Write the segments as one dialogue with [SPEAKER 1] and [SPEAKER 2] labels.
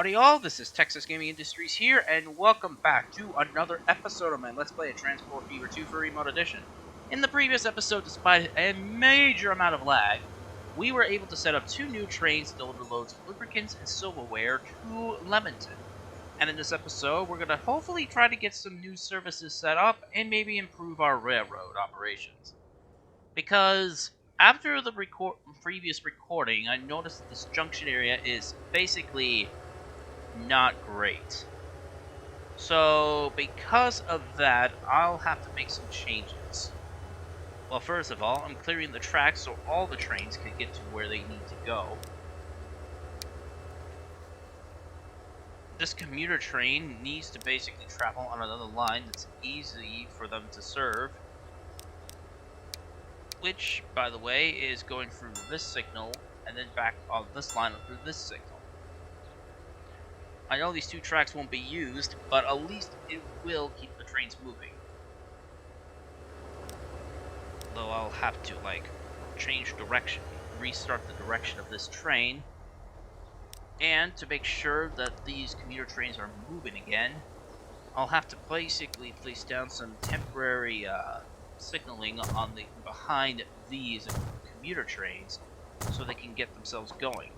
[SPEAKER 1] Howdy all, this is Texas Gaming Industries here, and welcome back to another episode of my Let's Play of Transport Fever 2 for Remote Edition. In the previous episode, despite a major amount of lag, we were able to set up 2 new trains to deliver loads of lubricants and silverware to Lemonton. And in this episode, we're going to hopefully try to get some new services set up and maybe improve our railroad operations. Because after the previous recording, I noticed that this junction area is basically not great. So, because of that, I'll have to make some changes. Well, first of all, I'm clearing the tracks so all the trains can get to where they need to go. This commuter train needs to basically travel on another line that's easy for them to serve, which, by the way, is going through this signal and then back on this line through this signal. I know these 2 tracks won't be used, but at least it will keep the trains moving. Though I'll have to, change direction, restart the direction of this train. And to make sure that these commuter trains are moving again, I'll have to basically place down some temporary signaling on behind these commuter trains so they can get themselves going.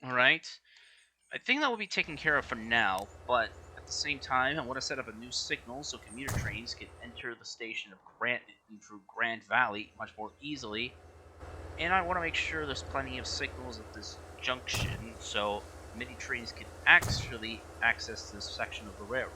[SPEAKER 1] Alright, I think that will be taken care of for now, but at the same time, I want to set up a new signal so commuter trains can enter the station of through Grand Valley much more easily, and I want to make sure there's plenty of signals at this junction so many trains can actually access this section of the railroad.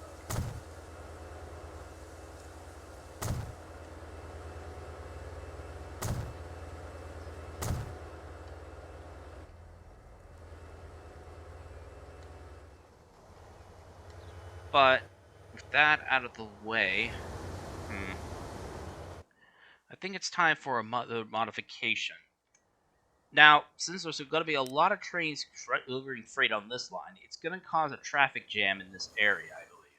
[SPEAKER 1] But with that out of the way, I think it's time for a modification. Now, since there's going to be a lot of trains delivering freight on this line, it's going to cause a traffic jam in this area, I believe.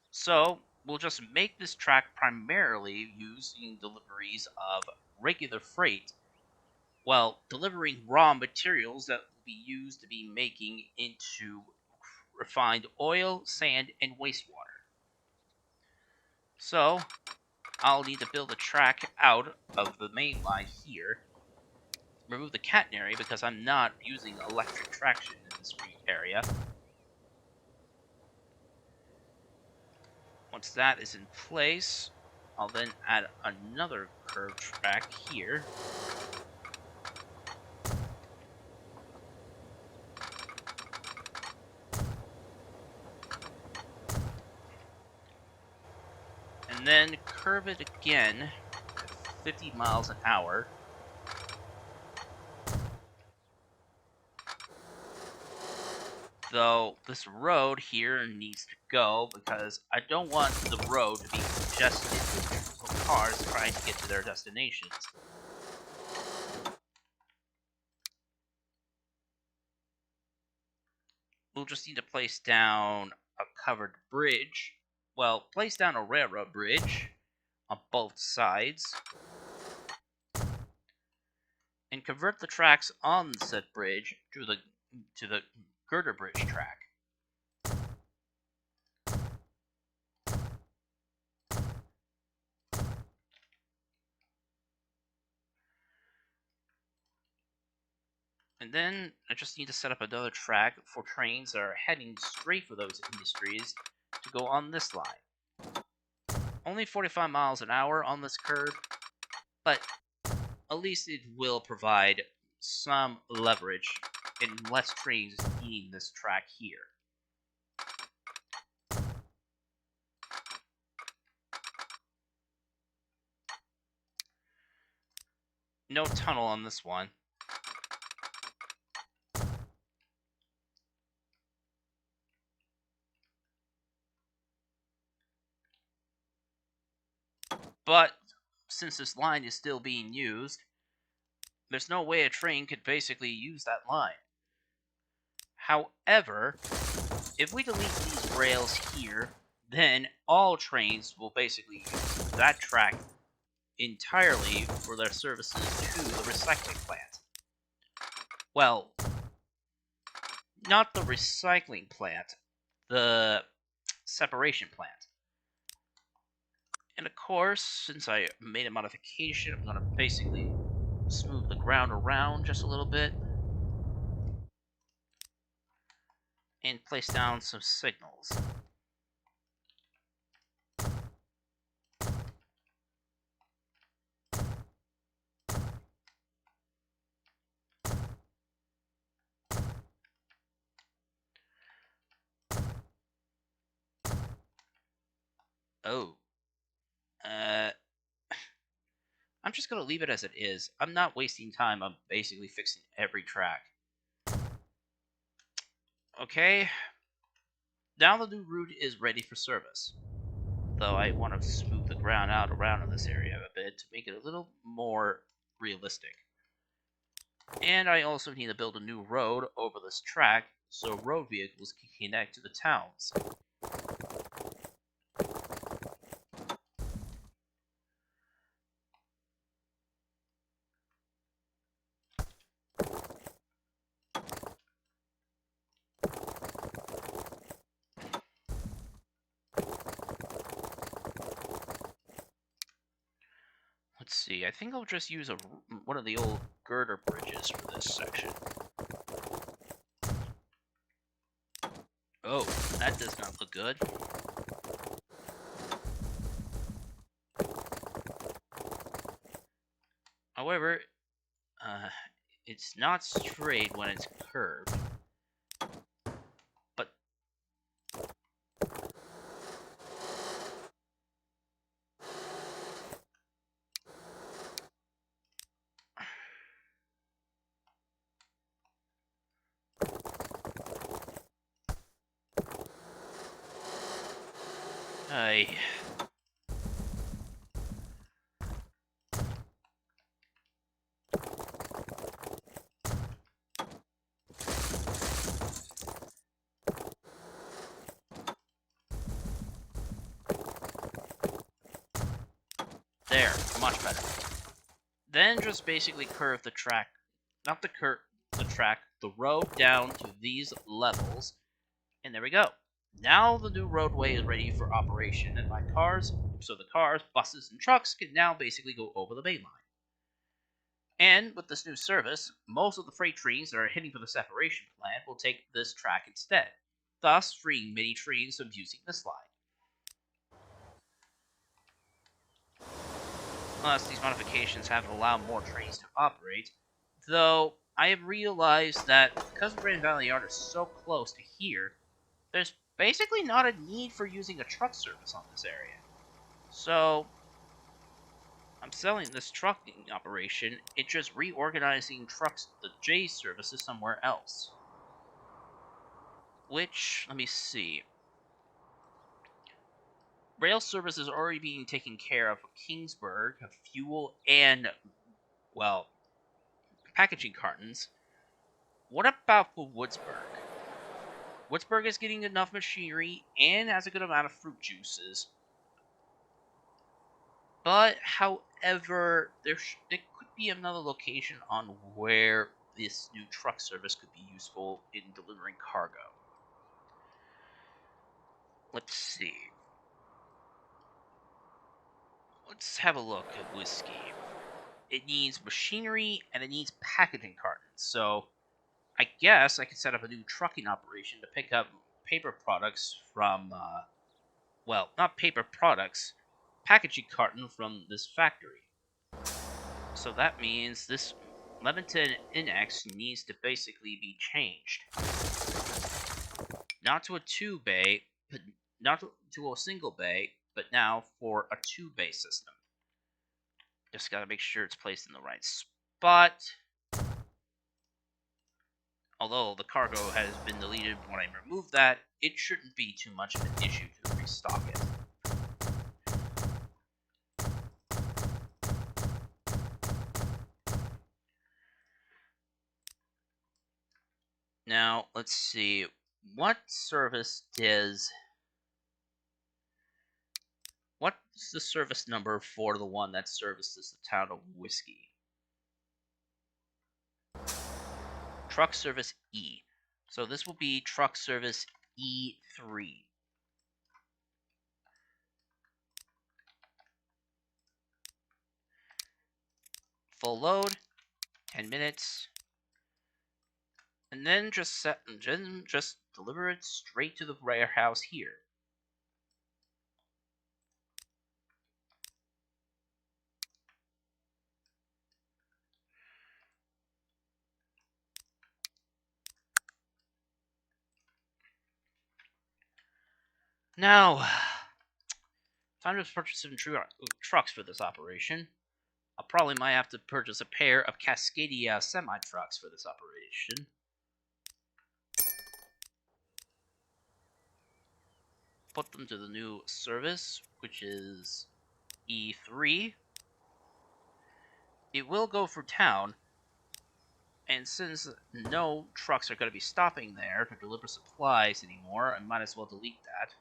[SPEAKER 1] So, we'll just make this track primarily using deliveries of regular freight, while delivering raw materials that will be used to be making into refined oil, sand, and wastewater. So, I'll need to build a track out of the main line here. Remove the catenary because I'm not using electric traction in this area. Once that is in place, I'll then add another curved track here. And then curve it again at 50 miles an hour. Though this road here needs to go because I don't want the road to be congested with cars trying to get to their destinations. We'll just need to place down a covered bridge. Well, place down a railroad bridge on both sides, and convert the tracks on said bridge to the girder bridge track. And then I just need to set up another track for trains that are heading straight for those industries to go on this line. Only 45 miles an hour on this curve, but at least it will provide some leverage and less trains eating this track here. No tunnel on this one. But since this line is still being used, there's no way a train could basically use that line. However, if we delete these rails here, then all trains will basically use that track entirely for their services to the recycling plant. Well, not the recycling plant, the separation plant. And of course, since I made a modification, I'm going to basically smooth the ground around just a little bit and place down some signals. Oh. I'm just going to leave it as it is. I'm not wasting time on basically fixing every track. Okay. Now the new route is ready for service. Though I want to smooth the ground out around in this area a bit to make it a little more realistic. And I also need to build a new road over this track so road vehicles can connect to the towns. Let's see, I think I'll just use one of the old girder bridges for this section. Oh, that does not look good. However, it's not straight when it's curved. But there, much better. Then just basically curve the track, not the track, the road down to these levels, and there we go. Now the new roadway is ready for operation, and the cars, buses, and trucks can now basically go over the main line. And with this new service, most of the freight trains that are heading for the separation plant will take this track instead, thus freeing many trains from using this line. Plus, these modifications have allowed more trains to operate, though I have realized that because Grand Valley Yard is so close to here, there's basically not a need for using a truck service on this area. So, I'm selling this trucking operation, it's just reorganizing the J services somewhere else. Which, let me see. Rail service is already being taken care of for Kingsburg, fuel, and, well, packaging cartons. What about for Woodsburg? Woodsburg is getting enough machinery and has a good amount of fruit juices. But, however, there could be another location on where this new truck service could be useful in delivering cargo. Let's see. Let's have a look at whiskey. It needs machinery and it needs packaging cartons. So, I guess I could set up a new trucking operation to pick up paper products from, well, not paper products, packaging carton from this factory. So that means this Lemonton Index needs to basically be changed. Not to a 2-bay, but not to a single bay, but now for a 2-bay system. Just gotta make sure it's placed in the right spot. Although the cargo has been deleted when I removed that, it shouldn't be too much of an issue to restock it. Now, let's see. What service does... What's the service number for the one that services the town of Whiskey? Truck service E. So this will be truck service E3. Full load, 10 minutes, and then just deliver it straight to the warehouse here. Now, time to purchase some trucks for this operation. I probably might have to purchase a pair of Cascadia semi-trucks for this operation. Put them to the new service, which is E3. It will go through town, and since no trucks are going to be stopping there to deliver supplies anymore, I might as well delete that.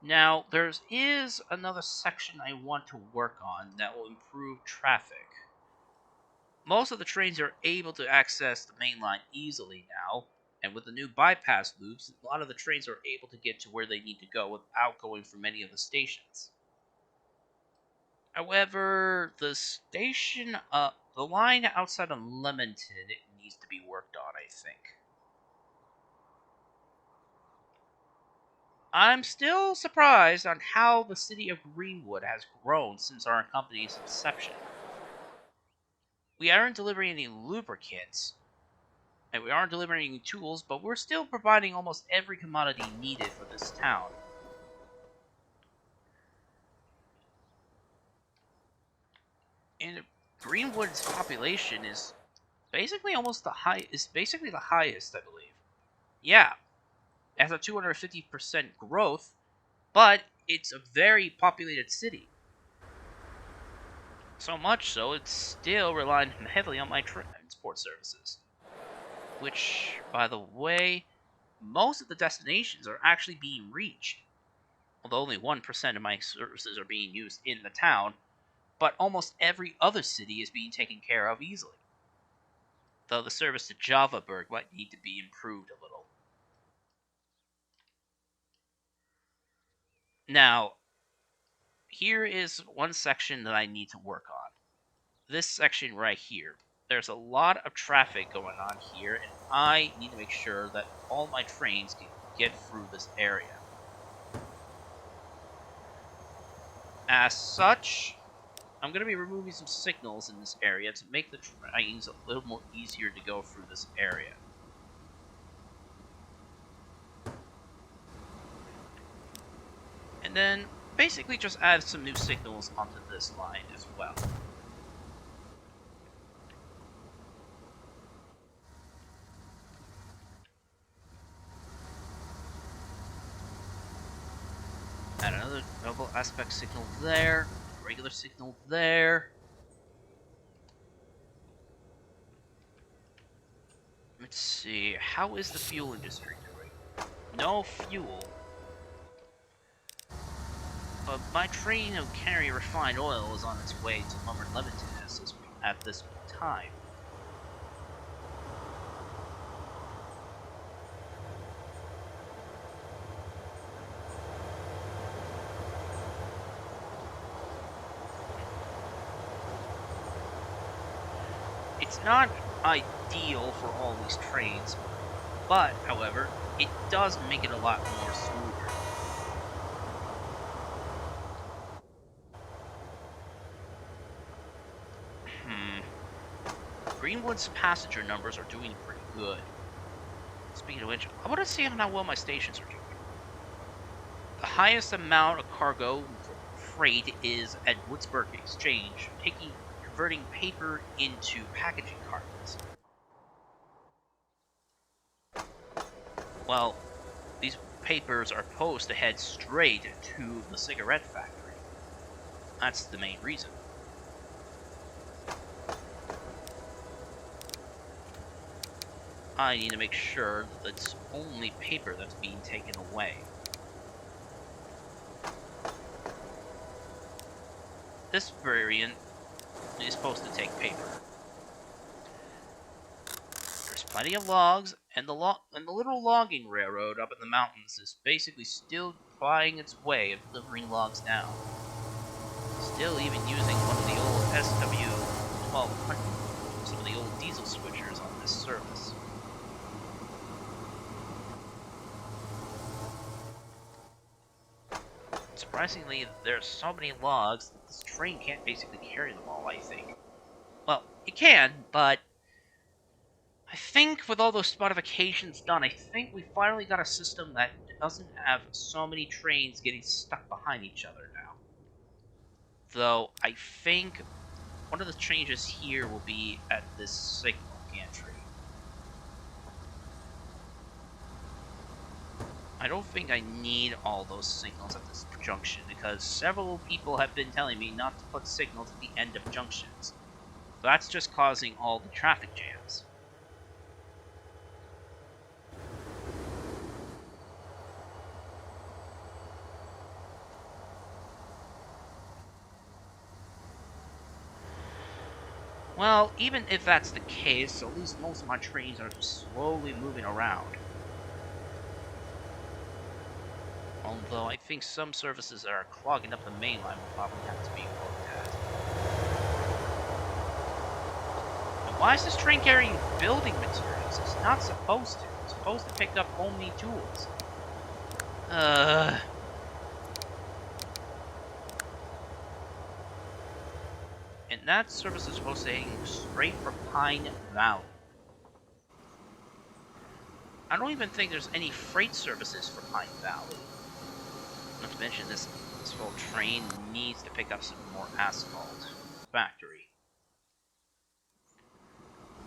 [SPEAKER 1] Now, there is another section I want to work on that will improve traffic. Most of the trains are able to access the main line easily now, and with the new bypass loops, a lot of the trains are able to get to where they need to go without going through many of the stations. However, the line outside of Lemonton needs to be worked on, I think. I'm still surprised on how the city of Greenwood has grown since our company's inception. We aren't delivering any lubricants, and we aren't delivering any tools, but we're still providing almost every commodity needed for this town. And Greenwood's population is basically the highest, I believe. Yeah, it has a 250% growth, but it's a very populated city. So much so, it's still relying heavily on my transport services. Which, by the way, most of the destinations are actually being reached. Although only 1% of my services are being used in the town, but almost every other city is being taken care of easily. Though the service to Javaburg might need to be improved a little. Now, here is one section that I need to work on. This section right here. There's a lot of traffic going on here, and I need to make sure that all my trains can get through this area. As such, I'm going to be removing some signals in this area to make the trains a little more easier to go through this area. And then basically just add some new signals onto this line as well. Add another double aspect signal there, regular signal there. Let's see, how is the fuel industry doing? No fuel. But my train of carry refined oil is on its way to Lemonton at this time. It's not ideal for all these trains, but, however, it does make it a lot more smoother. Greenwood's passenger numbers are doing pretty good. Speaking of which, I want to see how well my stations are doing. The highest amount of cargo freight is at Woodsburg Exchange, converting paper into packaging cartons. Well, these papers are supposed to head straight to the cigarette factory. That's the main reason. I need to make sure that it's only paper that's being taken away. This variant is supposed to take paper. There's plenty of logs, and the little logging railroad up in the mountains is basically still plying its way of delivering logs down. Still even using one of the old SW1200, some of the old diesel switchers on this service. Surprisingly, there's so many logs that this train can't basically carry them all, I think. Well, it can, but I think with all those modifications done, I think we finally got a system that doesn't have so many trains getting stuck behind each other now. Though, I think one of the changes here will be at this signal gantry. I don't think I need all those signals at this junction, because several people have been telling me not to put signals at the end of junctions. That's just causing all the traffic jams. Well, even if that's the case, at least most of my trains are just slowly moving around. Although I think some services that are clogging up the main line will probably have to be looked at. And why is this train carrying building materials? It's not supposed to. It's supposed to pick up only tools. And that service is supposed to hang straight for Pine Valley. I don't even think there's any freight services for Pine Valley. Not to mention this whole train needs to pick up some more asphalt factory.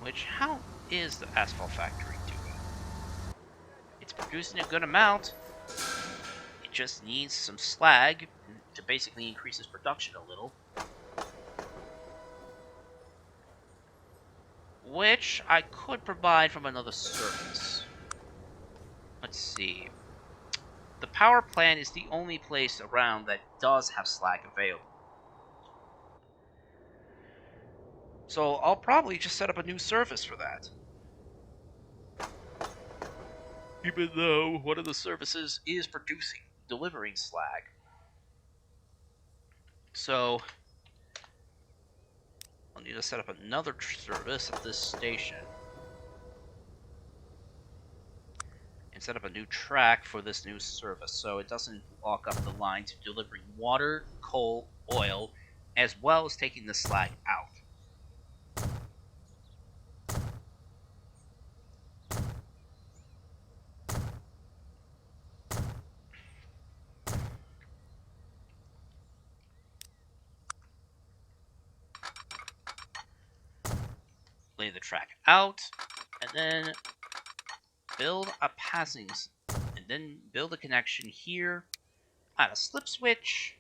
[SPEAKER 1] Which, how is the asphalt factory doing? It's producing a good amount. It just needs some slag to basically increase its production a little. Which I could provide from another service. Let's see. The power plant is the only place around that does have slag available. So I'll probably just set up a new service for that. Even though one of the services is delivering slag. So I'll need to set up another service at this station. And set up a new track for this new service so it doesn't block up the line to delivering water, coal, oil, as well as taking the slag out. Lay the track out, and then build a passing, and then build a connection here, add a slip switch,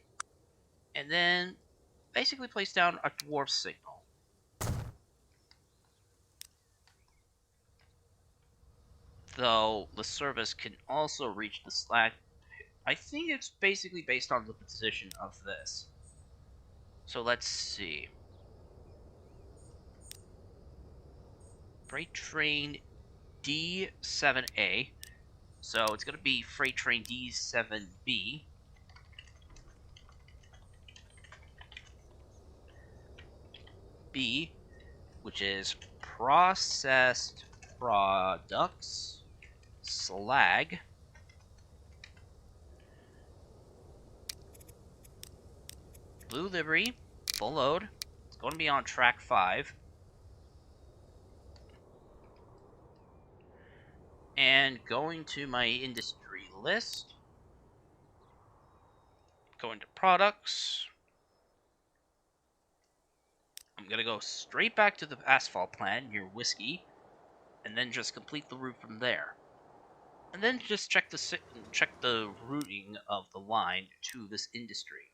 [SPEAKER 1] and then basically place down a dwarf signal. Though the service can also reach the slag, I think it's basically based on the position of this. So let's see. Freight train D7A. So it's going to be freight train D7B. B, which is processed products, slag, blue livery, full load. It's going to be on track 5. And going to my industry list, going to products, I'm going to go straight back to the asphalt plant near whiskey, and then just complete the route from there. And then just check the routing of the line to this industry.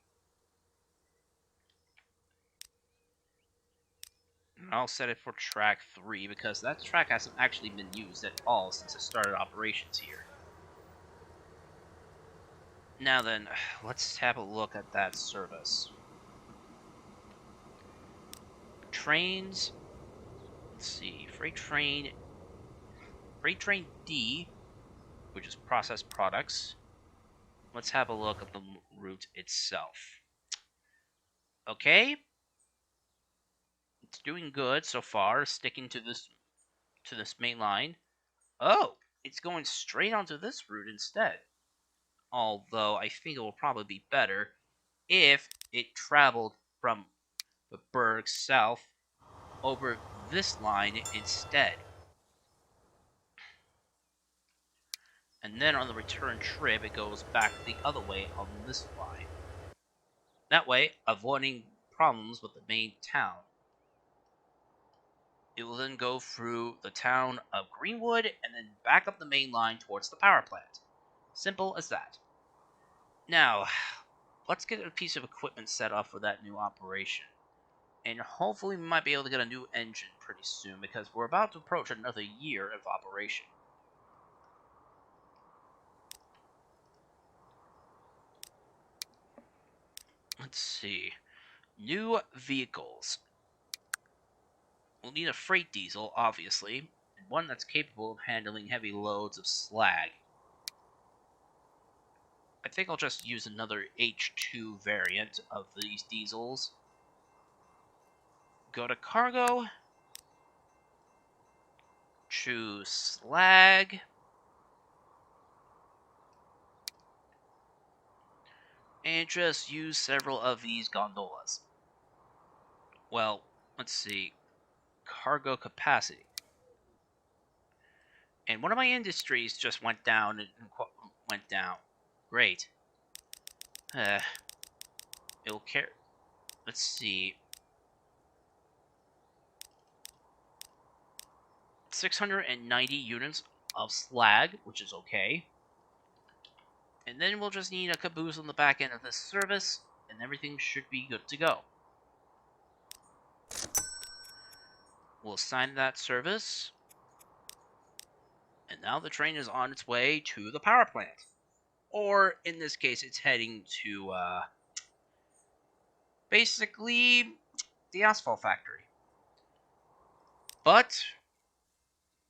[SPEAKER 1] I'll set it for track 3 because that track hasn't actually been used at all since it started operations here. Now then, let's have a look at that service. Trains, let's see, Freight Train D, which is processed products. Let's have a look at the route itself. Okay, it's doing good so far, sticking to this main line. Oh, it's going straight onto this route instead. Although I think it will probably be better if it traveled from the Berg south over this line instead. And then on the return trip, it goes back the other way on this line. That way, avoiding problems with the main town. It will then go through the town of Greenwood and then back up the main line towards the power plant. Simple as that. Now, let's get a piece of equipment set up for that new operation. And hopefully we might be able to get a new engine pretty soon because we're about to approach another year of operation. Let's see. New vehicles. We'll need a freight diesel, obviously, and one that's capable of handling heavy loads of slag. I think I'll just use another H2 variant of these diesels. Go to cargo. Choose slag. And just use several of these gondolas. Well, let's see. Cargo capacity. And one of my industries just went down. Great. It'll carry. Let's see. 690 units of slag, which is okay. And then we'll just need a caboose on the back end of this service, and everything should be good to go. We'll assign that service. And now the train is on its way to the power plant. Or, in this case, it's heading to, basically, the asphalt factory. But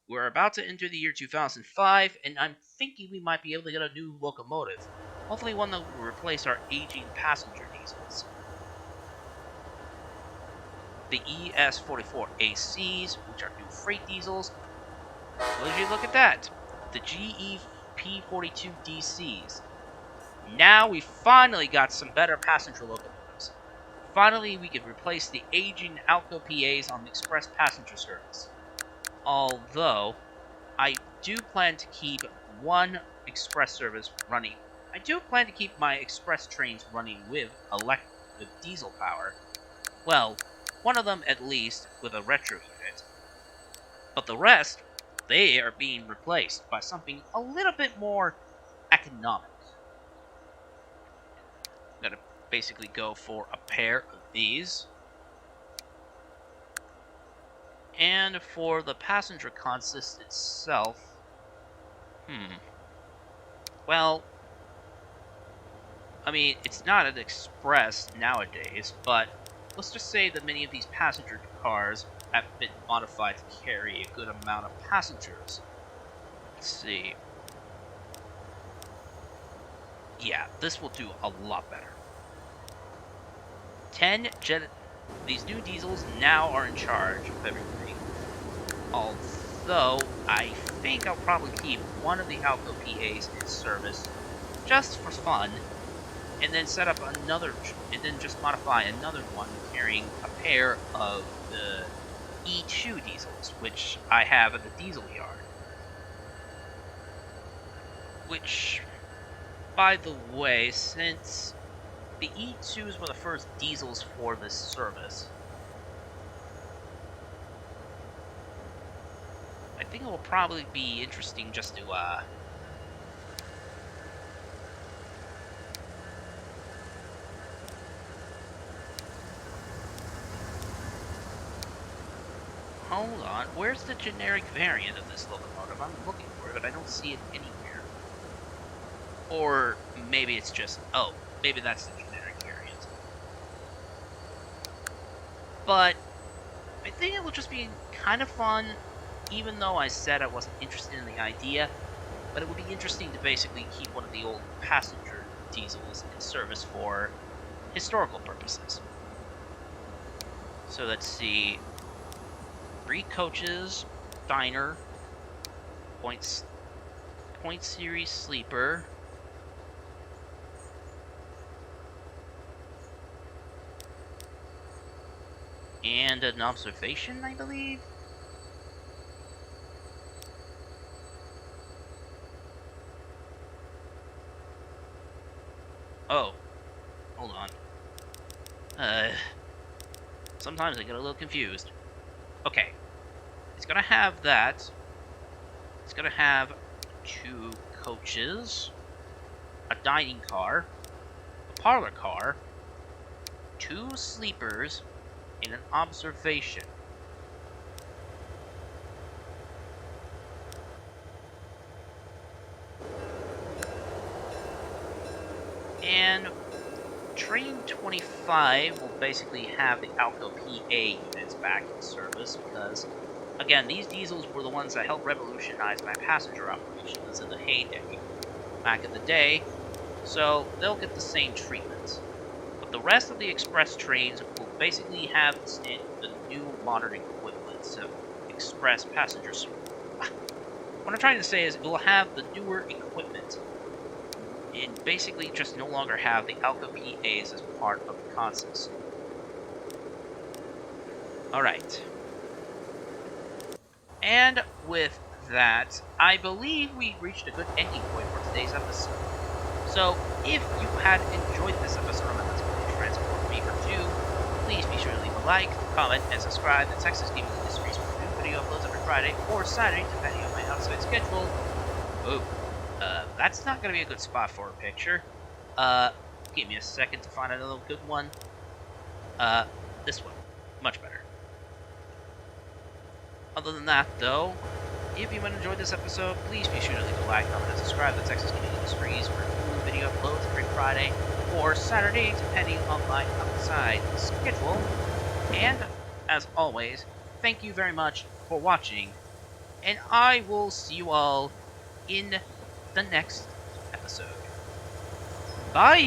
[SPEAKER 1] we're about to enter the year 2005, and I'm thinking we might be able to get a new locomotive. Hopefully one that will replace our aging passenger diesels. The ES44ACs, which are new freight diesels. Would you look at that? The GEP42DCs. Now we finally got some better passenger locomotives. Finally, we can replace the aging ALCO PAs on the express passenger service. Although, I do plan to keep one express service running. I do plan to keep my express trains running with diesel power. Well, one of them at least with a retro unit. But the rest, they are being replaced by something a little bit more economic. I'm gonna basically go for a pair of these. And for the passenger consist itself, well, I mean, it's not an express nowadays, but let's just say that many of these passenger cars have been modified to carry a good amount of passengers. Let's see. Yeah, this will do a lot better. These new diesels now are in charge of everything. Although, I think I'll probably keep one of the ALCO PAs in service just for fun, and then set up another, and then just modify another one carrying a pair of the E2 diesels, which I have at the diesel yard. Which, by the way, since the E2s were the first diesels for this service, I think it will probably be interesting just to, Hold on. Where's the generic variant of this locomotive? I'm looking for it, but I don't see it anywhere. Or maybe it's just... Oh, maybe that's the generic variant. But I think it will just be kind of fun, even though I said I wasn't interested in the idea. But it would be interesting to basically keep one of the old passenger diesels in service for historical purposes. So let's see. 3 coaches, diner, point series sleeper, and an observation, I believe. Oh, hold on. Sometimes I get a little confused. Okay, it's gonna have that. It's gonna have 2 coaches, a dining car, a parlor car, 2 sleepers, and an observation. And Train 25 will basically have the ALCO PA units back in service because, again, these diesels were the ones that helped revolutionize my passenger operations in the heyday back in the day, so they'll get the same treatment. But the rest of the express trains will basically have the new modern equivalent of express passenger service. What I'm trying to say is it will have the newer equipment and basically just no longer have the ALCO PAs as part of the consist. Alright. And with that, I believe we reached a good ending point for today's episode. So, if you had enjoyed this episode of Let's Play Transport Fever 2, please be sure to leave a like, comment, and subscribe to Texas Gaming Industries for new video uploads every Friday or Saturday, depending on my outside schedule. Oh. That's not going to be a good spot for a picture. Give me a second to find another good one. This one. Much better. Other than that, though, if you enjoyed this episode, please be sure to leave a like, comment, and subscribe to Texas Gaming Industries for new video uploads every Friday or Saturday, depending on my outside schedule. And, as always, thank you very much for watching, and I will see you all in the next episode. Bye!